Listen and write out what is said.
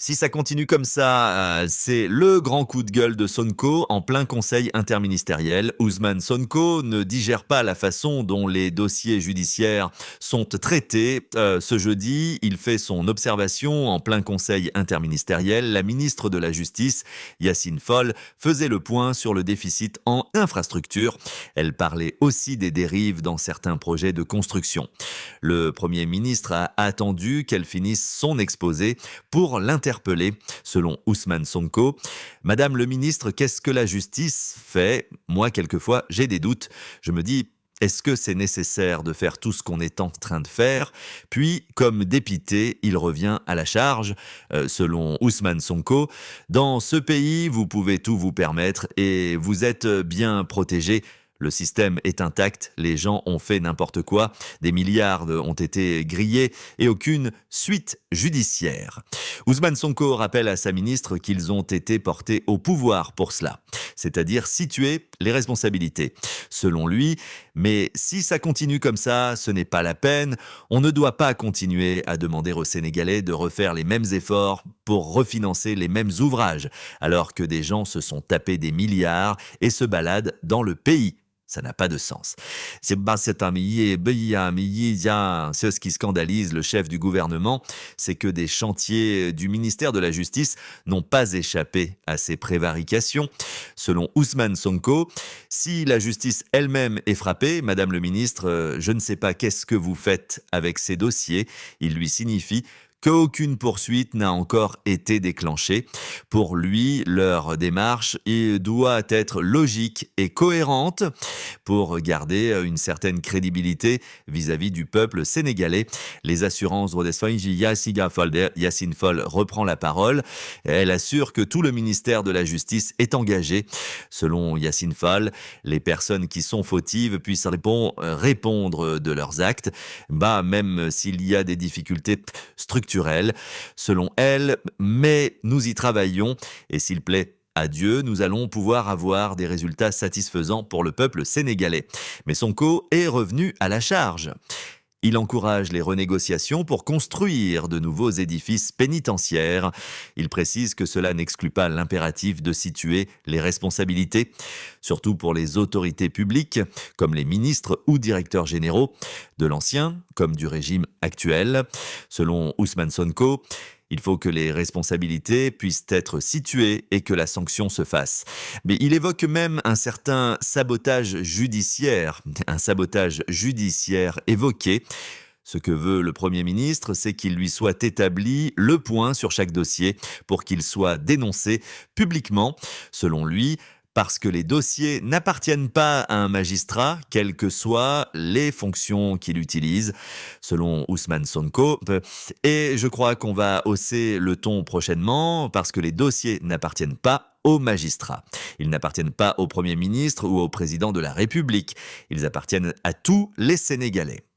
Si ça continue comme ça, c'est le grand coup de gueule de Sonko en plein conseil interministériel. Ousmane Sonko ne digère pas la façon dont les dossiers judiciaires sont traités. Ce jeudi, il fait son observation en plein conseil interministériel. La ministre de la Justice, Yacine Fall, faisait le point sur le déficit en infrastructure. Elle parlait aussi des dérives dans certains projets de construction. Le Premier ministre a attendu qu'elle finisse son exposé pour l'interpeller. Selon Ousmane Sonko, Madame le ministre, qu'est-ce que la justice fait? Moi, quelquefois, j'ai des doutes. Je me dis, est-ce que c'est nécessaire de faire tout ce qu'on est en train de faire? Puis, comme dépité, il revient à la charge. Selon Ousmane Sonko, dans ce pays, vous pouvez tout vous permettre et vous êtes bien protégé. Le système est intact, les gens ont fait n'importe quoi, des milliards ont été grillés et aucune suite judiciaire. Ousmane Sonko rappelle à sa ministre qu'ils ont été portés au pouvoir pour cela, c'est-à-dire situer les responsabilités. Selon lui, mais si ça continue comme ça, ce n'est pas la peine, on ne doit pas continuer à demander aux Sénégalais de refaire les mêmes efforts pour refinancer les mêmes ouvrages, alors que des gens se sont tapés des milliards et se baladent dans le pays. Ça n'a pas de sens. C'est ce qui scandalise le chef du gouvernement, c'est que des chantiers du ministère de la Justice n'ont pas échappé à ces prévarications. Selon Ousmane Sonko, si la justice elle-même est frappée, Madame le ministre, je ne sais pas qu'est-ce que vous faites avec ces dossiers. Il lui signifie qu'aucune poursuite n'a encore été déclenchée. Pour lui, leur démarche doit être logique et cohérente pour garder une certaine crédibilité vis-à-vis du peuple sénégalais. Les assurances Yacine Fall reprend la parole. Elle assure que tout le ministère de la Justice est engagé. Selon Yacine Fall, les personnes qui sont fautives puissent répondre de leurs actes, même s'il y a des difficultés structurelles. Selon elle, mais nous y travaillons et s'il plaît à Dieu, nous allons pouvoir avoir des résultats satisfaisants pour le peuple sénégalais. Mais Sonko est revenu à la charge. Il encourage les renégociations pour construire de nouveaux édifices pénitentiaires. Il précise que cela n'exclut pas l'impératif de situer les responsabilités, surtout pour les autorités publiques, comme les ministres ou directeurs généraux, de l'ancien comme du régime actuel. Selon Ousmane Sonko, il faut que les responsabilités puissent être situées et que la sanction se fasse. Mais il évoque même un certain sabotage judiciaire évoqué. Ce que veut le Premier ministre, c'est qu'il lui soit établi le point sur chaque dossier pour qu'il soit dénoncé publiquement. Selon lui, parce que les dossiers n'appartiennent pas à un magistrat, quelles que soient les fonctions qu'il utilise, selon Ousmane Sonko. Et je crois qu'on va hausser le ton prochainement, parce que les dossiers n'appartiennent pas aux magistrats. Ils n'appartiennent pas au Premier ministre ou au Président de la République. Ils appartiennent à tous les Sénégalais.